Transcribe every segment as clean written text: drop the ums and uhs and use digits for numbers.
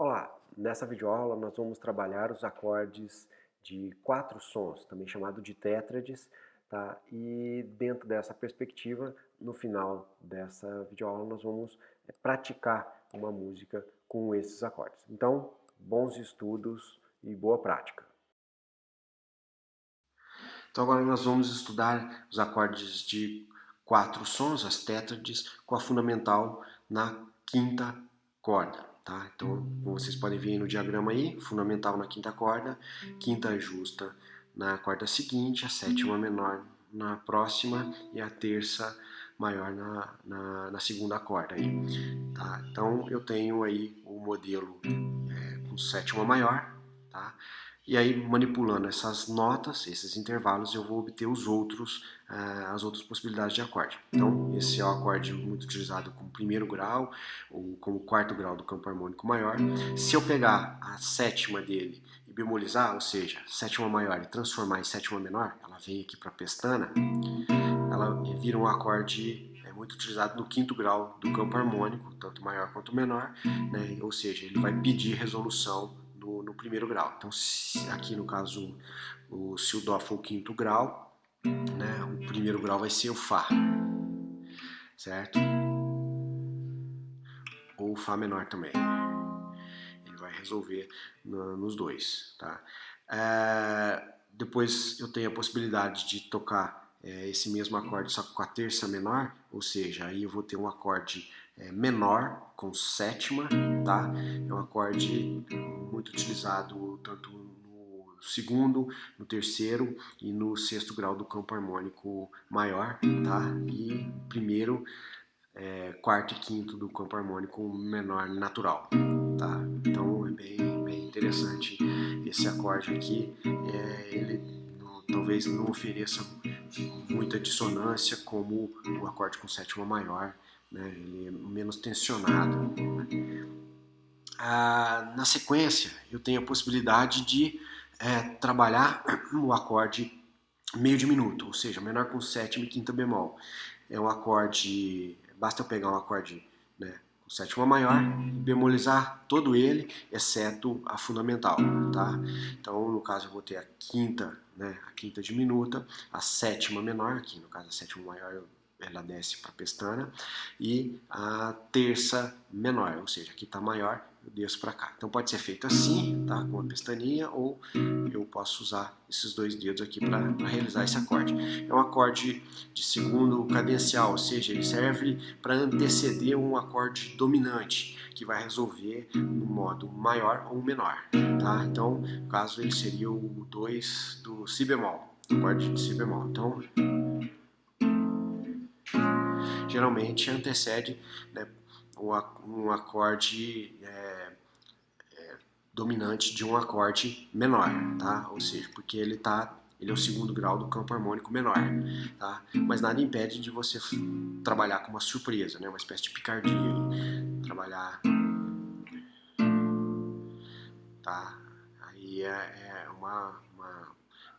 Olá, nessa videoaula nós vamos trabalhar os acordes de 4 sons, também chamado de tétrades, tá? E dentro dessa perspectiva, no final dessa videoaula nós vamos praticar uma música com esses acordes. Então, bons estudos e boa prática. Então agora nós vamos estudar os acordes de 4 sons, as tétrades, com a fundamental na quinta corda. Tá? Então, como vocês podem ver aí no diagrama aí, fundamental na quinta corda, quinta justa na corda seguinte, a sétima menor na próxima e a terça maior na segunda corda aí. Tá? Então eu tenho aí o modelo com sétima maior, tá? E aí, manipulando essas notas, esses intervalos, eu vou obter as outras possibilidades de acorde. Então, esse é o acorde muito utilizado como primeiro grau ou como quarto grau do campo harmônico maior. Se eu pegar a sétima dele e bemolizar, ou seja, sétima maior e transformar em sétima menor, ela vem aqui para a pestana, ela vira um acorde muito utilizado no quinto grau do campo harmônico, tanto maior quanto menor, né? Ou seja, ele vai pedir resolução no primeiro grau. Então, aqui no caso, se o Dó for o quinto grau, né, o primeiro grau vai ser o Fá, certo? Ou o Fá menor também. Ele vai resolver nos dois, tá? Depois eu tenho a possibilidade de tocar esse mesmo acorde só com a terça menor, ou seja, aí eu vou ter um acorde menor com sétima, tá? É um acorde muito utilizado tanto no segundo, no terceiro e no sexto grau do campo harmônico maior, tá? E primeiro, quarto e quinto do campo harmônico menor natural, tá? Então é bem interessante esse acorde aqui. Ele talvez não ofereça muita dissonância como o acorde com sétima maior, né? Ele é menos tensionado. Na sequência, eu tenho a possibilidade de trabalhar o acorde meio diminuto, ou seja, menor com sétima e quinta bemol. É um acorde, basta eu pegar um acorde, né, com sétima maior e bemolizar todo ele, exceto a fundamental, tá? Então, no caso, eu vou ter a quinta, né, a quinta diminuta, a sétima menor, aqui no caso a sétima maior ela desce para a pestana, e a terça menor, ou seja, aqui está maior, eu desço para cá. Então pode ser feito assim, tá, com a pestaninha, ou eu posso usar esses dois dedos aqui para realizar esse acorde. É um acorde de segundo cadencial, ou seja, ele serve para anteceder um acorde dominante, que vai resolver no modo maior ou menor, tá? Então, no caso, ele seria o 2 do si bemol, acorde de si bemol. Então, geralmente antecede, né, um acorde dominante de um acorde menor, tá? Ou seja, porque ele é o segundo grau do campo harmônico menor, tá? Mas nada impede de você trabalhar com uma surpresa, né? Uma espécie de picardia aí. Trabalhar, tá? Aí é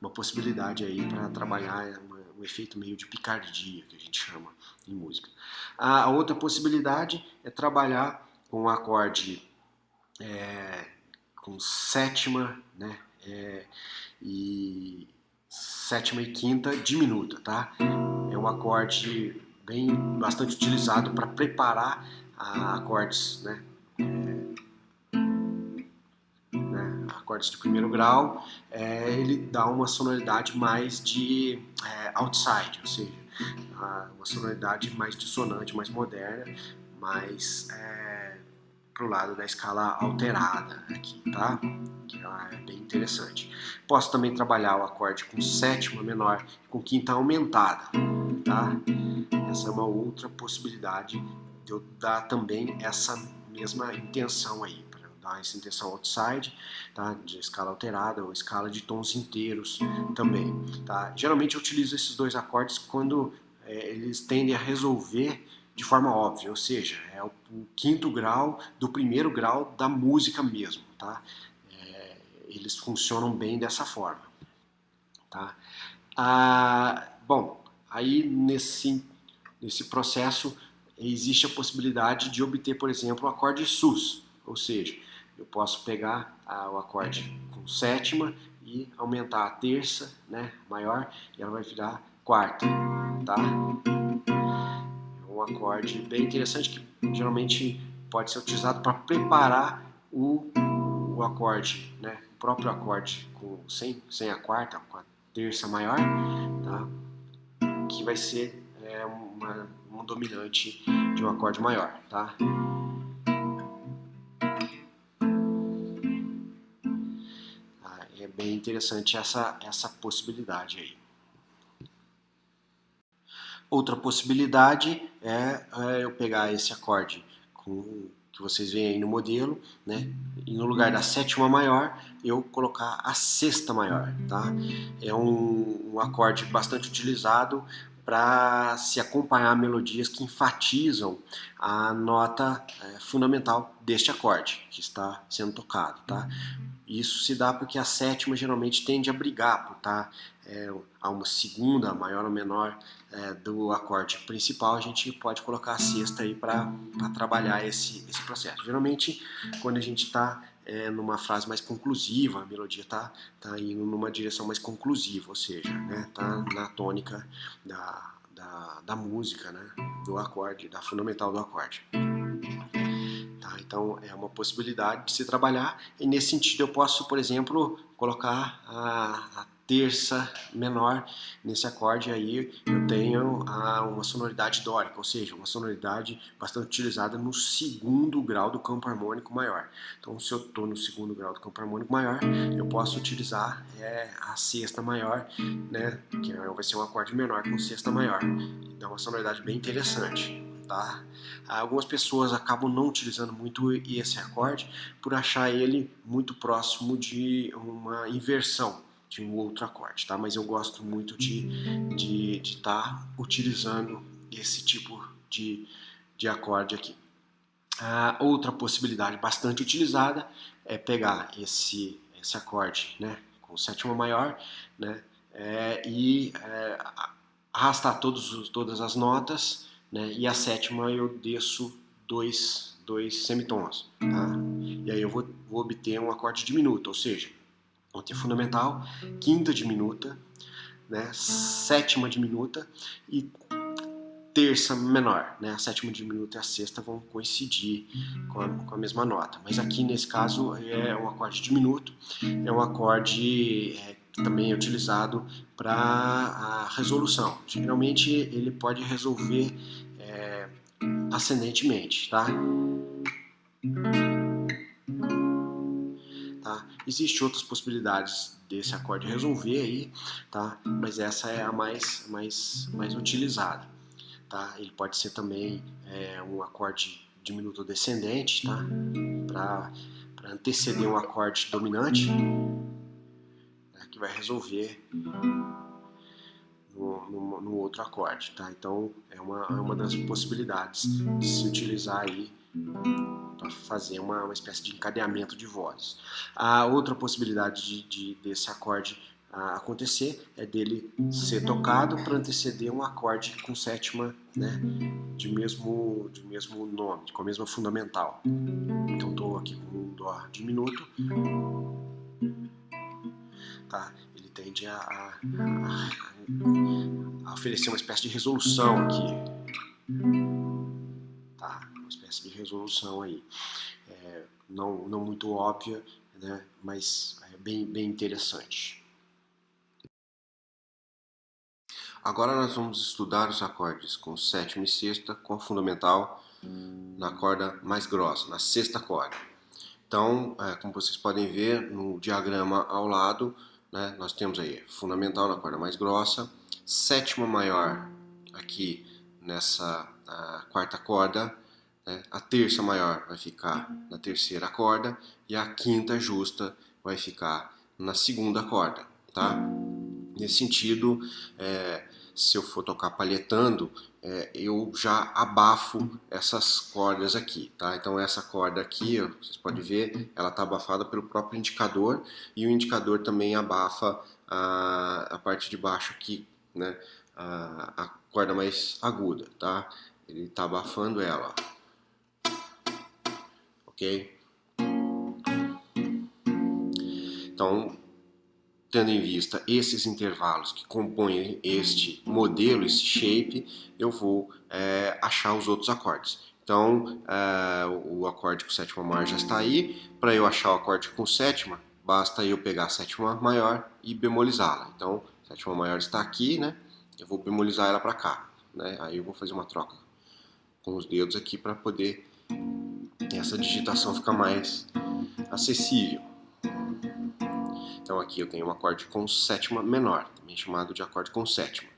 uma possibilidade aí para trabalhar um efeito meio de picardia, que a gente chama em música. A outra possibilidade é trabalhar com um acorde com sétima, né, e sétima e quinta diminuta, tá? É um acorde bastante utilizado para preparar acordes, né, acordes de primeiro grau. Ele dá uma sonoridade mais de outside, ou seja, uma sonoridade mais dissonante, mais moderna, mais pro lado da escala alterada aqui, tá? Que é bem interessante. Posso também trabalhar o acorde com sétima menor e com quinta aumentada, tá? Essa é uma outra possibilidade de eu dar também essa mesma intenção aí, para dar essa intenção outside, tá? De escala alterada ou escala de tons inteiros também, tá? Geralmente eu utilizo esses dois acordes quando eles tendem a resolver de forma óbvia, ou seja, é o quinto grau do primeiro grau da música mesmo, tá? Eles funcionam bem dessa forma, tá? Bom, aí nesse processo existe a possibilidade de obter, por exemplo, o acorde sus, ou seja, eu posso pegar o acorde com sétima e aumentar a terça, né, maior, e ela vai virar quarta, tá? É um acorde bem interessante que geralmente pode ser utilizado para preparar o acorde, né, o próprio acorde sem a quarta, com a terça maior, tá? Que vai ser um dominante de um acorde maior, tá? É bem interessante essa possibilidade aí. Outra possibilidade é eu pegar esse acorde que vocês veem aí no modelo, né? E no lugar da sétima maior, eu colocar a sexta maior, tá? É um acorde bastante utilizado para se acompanhar melodias que enfatizam a nota fundamental deste acorde que está sendo tocado, tá? Isso se dá porque a sétima geralmente tende a brigar por estar a uma segunda, maior ou menor, do acorde principal. A gente pode colocar a sexta aí para trabalhar esse processo. Geralmente, quando a gente está numa frase mais conclusiva, a melodia está indo numa direção mais conclusiva, ou seja, tá na tônica da música, né, do acorde, da fundamental do acorde. Tá? Então é uma possibilidade de se trabalhar, e nesse sentido eu posso, por exemplo, colocar a terça menor nesse acorde, aí eu tenho uma sonoridade dórica, ou seja, uma sonoridade bastante utilizada no segundo grau do campo harmônico maior. Então, se eu estou no segundo grau do campo harmônico maior, eu posso utilizar a sexta maior, né, que vai ser um acorde menor com sexta maior. Então, é uma sonoridade bem interessante. Tá? Algumas pessoas acabam não utilizando muito esse acorde por achar ele muito próximo de uma inversão de um outro acorde, tá? Mas eu gosto muito de estar utilizando esse tipo de acorde aqui. Outra possibilidade bastante utilizada é pegar esse acorde, né, com sétima maior, né, e arrastar todas as notas, né, e a sétima eu desço dois semitons, tá? E aí eu vou obter um acorde diminuto, ou seja, vou ter fundamental, quinta diminuta, né, sétima diminuta e terça menor, né? A sétima diminuta e a sexta vão coincidir com a mesma nota. Mas aqui nesse caso é um acorde diminuto, é um acorde que também é utilizado para a resolução. Geralmente ele pode resolver ascendentemente, tá? Tá? Existem outras possibilidades desse acorde resolver aí, tá? Mas essa é a mais utilizada. Tá? Ele pode ser também um acorde diminuto descendente, tá? Para anteceder um acorde dominante, né, que vai resolver no outro acorde. Tá? Então é uma das possibilidades de se utilizar aí para fazer uma espécie de encadeamento de vozes. A outra possibilidade desse acorde acontecer é dele ser tocado para anteceder um acorde com sétima, né, de mesmo nome, com a mesma fundamental. Então estou aqui com um dó diminuto, tá? Ele tende a oferecer uma espécie de resolução aqui, tá? Uma espécie de resolução aí, não muito óbvia, né? Mas bem interessante. Agora nós vamos estudar os acordes com sétima e sexta com a fundamental na corda mais grossa, na sexta corda. Então, como vocês podem ver no diagrama ao lado, né, nós temos aí fundamental na corda mais grossa, sétima maior aqui nessa quarta corda, né, a terça maior vai ficar na terceira corda e a quinta justa vai ficar na segunda corda, tá? Nesse sentido, se eu for tocar palhetando, eu já abafo essas cordas aqui, tá? Então essa corda aqui, ó, vocês podem ver, ela está abafada pelo próprio indicador, e o indicador também abafa a parte de baixo aqui, né? A corda mais aguda, tá? Ele está abafando ela, ó. Ok? Então, tendo em vista esses intervalos que compõem este modelo, esse shape, eu vou achar os outros acordes. Então, o acorde com sétima maior já está aí. Para eu achar o acorde com sétima, basta eu pegar a sétima maior e bemolizá-la. Então, a sétima maior está aqui, né? Eu vou bemolizar ela para cá, né? Aí eu vou fazer uma troca com os dedos aqui para poder essa digitação ficar mais acessível. Então aqui eu tenho um acorde com sétima menor, também chamado de acorde com sétima.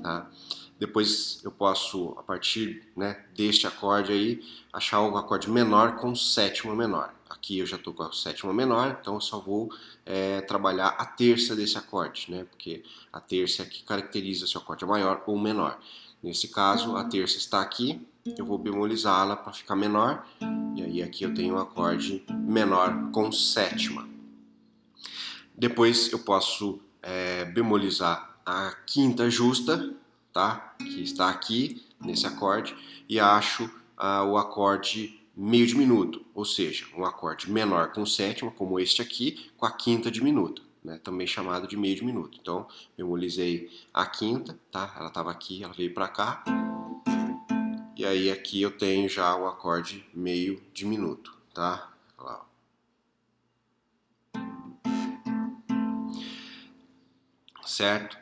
Tá? Depois eu posso, a partir, né, deste acorde aí, achar o acorde menor com sétima menor. Aqui eu já estou com a sétima menor, então eu só vou trabalhar a terça desse acorde, né? Porque a terça é que caracteriza se o acorde é maior ou menor. Nesse caso, a terça está aqui, eu vou bemolizá-la para ficar menor, e aí aqui eu tenho um acorde menor com sétima. Depois eu posso bemolizar a quinta justa, tá? Que está aqui nesse acorde, e acho o acorde meio diminuto, ou seja, um acorde menor com sétima, como este aqui, com a quinta diminuta, né? Também chamado de meio diminuto. Então, bemolizei a quinta, tá? Ela estava aqui, ela veio para cá, e aí aqui eu tenho já o acorde meio diminuto, tá? Olha lá. Certo?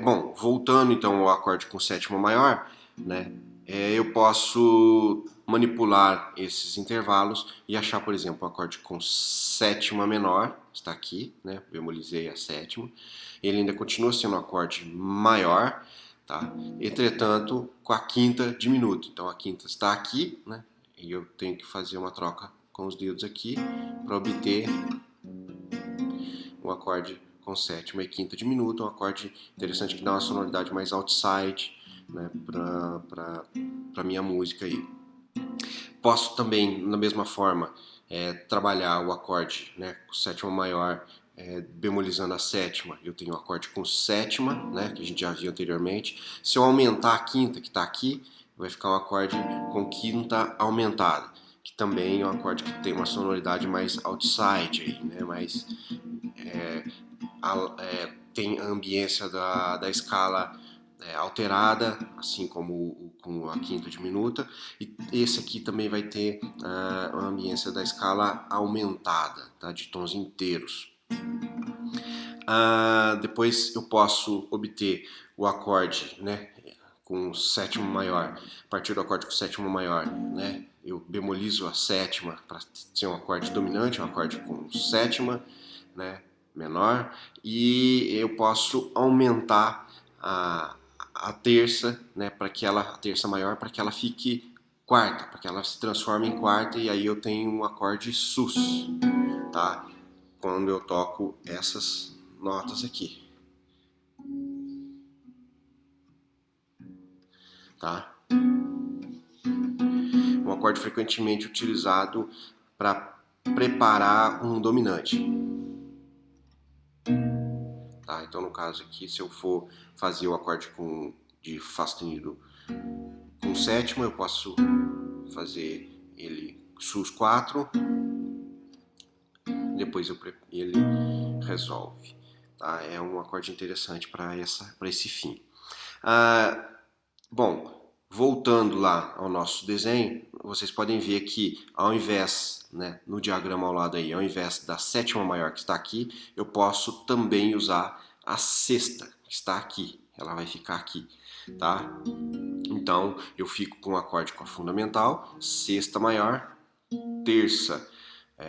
Bom, voltando então ao acorde com sétima maior, né? Eu posso manipular esses intervalos e achar, por exemplo, o acorde com sétima menor, está aqui, né? Bemolizei a sétima. Ele ainda continua sendo um acorde maior, tá? Entretanto, com a quinta diminuta. Então a quinta está aqui, né? E eu tenho que fazer uma troca com os dedos aqui para obter um acorde com sétima e quinta diminuta, um acorde interessante que dá uma sonoridade mais outside, né, para minha música aí. Posso também, na mesma forma, trabalhar o acorde, né, com sétima maior, bemolizando a sétima, eu tenho um acorde com sétima, né, que a gente já viu anteriormente. Se eu aumentar a quinta, que está aqui, vai ficar um acorde com quinta aumentada, que também é um acorde que tem uma sonoridade mais outside, aí, né, mais tem a ambiência da escala alterada, assim como com a quinta diminuta, e esse aqui também vai ter a ambiência da escala aumentada, tá, de tons inteiros. Depois eu posso obter o acorde, né, com sétima maior. A partir do acorde com sétima maior, né, eu bemolizo a sétima para ser um acorde dominante, um acorde com sétima, né, menor, e eu posso aumentar a terça, né, para que ela, a terça maior, para que ela fique quarta, para que ela se transforme em quarta, e aí eu tenho um acorde sus, tá? Quando eu toco essas notas aqui, tá? Um acorde frequentemente utilizado para preparar um dominante. Tá? Então, no caso aqui, se eu for fazer o acorde de Fá sustenido com sétima, eu posso fazer ele sus4, depois ele resolve. Tá? É um acorde interessante para esse fim. Bom, voltando lá ao nosso desenho, vocês podem ver que ao invés, né, no diagrama ao lado aí, ao invés da sétima maior que está aqui, eu posso também usar a sexta que está aqui. Ela vai ficar aqui, tá? Então eu fico com o acorde com a fundamental, sexta maior, terça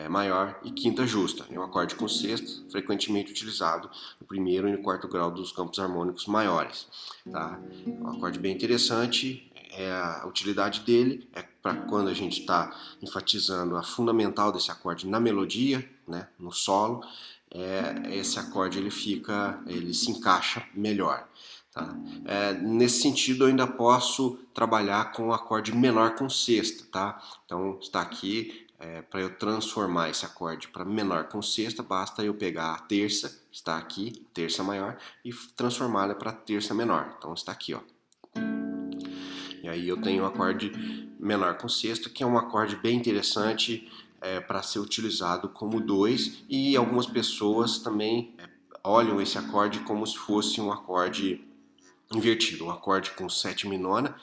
maior e quinta justa. É um acorde com sexta, frequentemente utilizado no primeiro e no quarto grau dos campos harmônicos maiores. Tá? É um acorde bem interessante. A utilidade dele é para quando a gente está enfatizando a fundamental desse acorde na melodia, né, no solo, esse acorde ele se encaixa melhor. Tá? Nesse sentido, eu ainda posso trabalhar com o acorde menor com sexta. Tá? Então, está aqui, para eu transformar esse acorde para menor com sexta, basta eu pegar a terça, que está aqui, terça maior, e transformá-la para terça menor. Então, está aqui, ó. E aí eu tenho o acorde menor com sexta, que é um acorde bem interessante, para ser utilizado como 2, e algumas pessoas também olham esse acorde como se fosse um acorde invertido, um acorde com sétima e nona,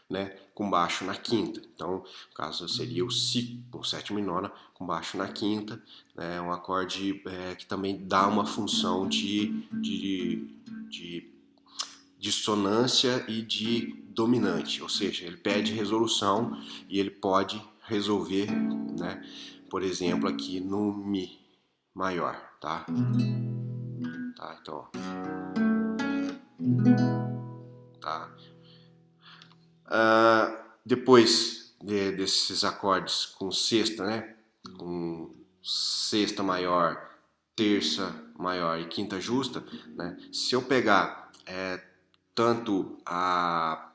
né, com baixo na quinta. Então, no caso seria o Si com sétima e nona, com baixo na quinta, né, um acorde que também dá uma função de dissonância e de dominante, ou seja, ele pede resolução e ele pode resolver, né, por exemplo, aqui no Mi maior, tá? Tá, então, tá. Depois desses acordes com sexta, né, com sexta maior, terça maior e quinta justa, né, se eu pegar tanto a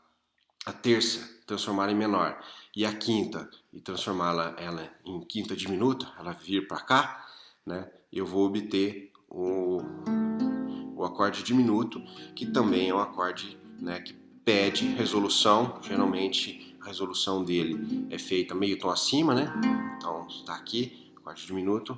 terça, transformá-la em menor, e a quinta e transformá-la ela em quinta diminuta, ela vir para cá, né, eu vou obter o acorde diminuto, que também é um acorde, né, que pede resolução. Geralmente a resolução dele é feita meio tom acima, né? Então está aqui, acorde diminuto,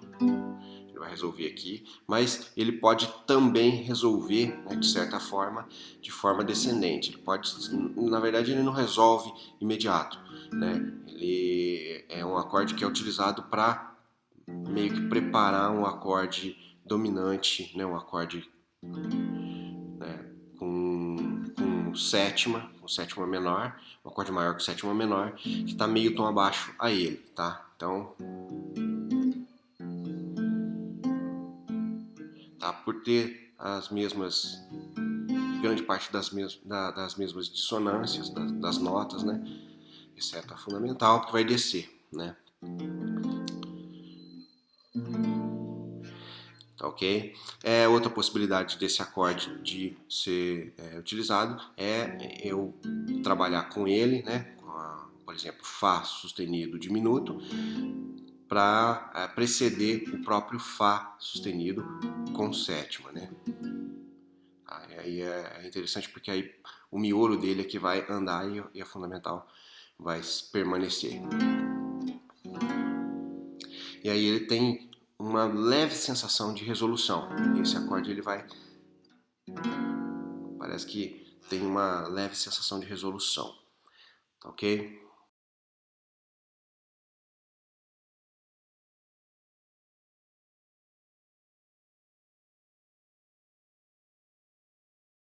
ele vai resolver aqui, mas ele pode também resolver, né, de certa forma, de forma descendente. Ele pode, na verdade, ele não resolve imediato, né? Ele é um acorde que é utilizado para meio que preparar um acorde dominante, né, um acorde, né, com sétima menor, um acorde maior com sétima menor, que está meio tom abaixo a ele, tá? Então, tá, por ter as mesmas, grande parte das mesmas dissonâncias, das notas, né, exceto a fundamental, que vai descer, né? Tá, ok? Outra possibilidade desse acorde de ser utilizado é eu trabalhar com ele, né? Por exemplo, Fá sustenido diminuto, para preceder o próprio Fá sustenido com sétima, né? Aí é interessante porque aí o miolo dele é que vai andar e a fundamental vai permanecer. E aí ele tem uma leve sensação de resolução. Esse acorde ele vai, parece que tem uma leve sensação de resolução, tá, ok?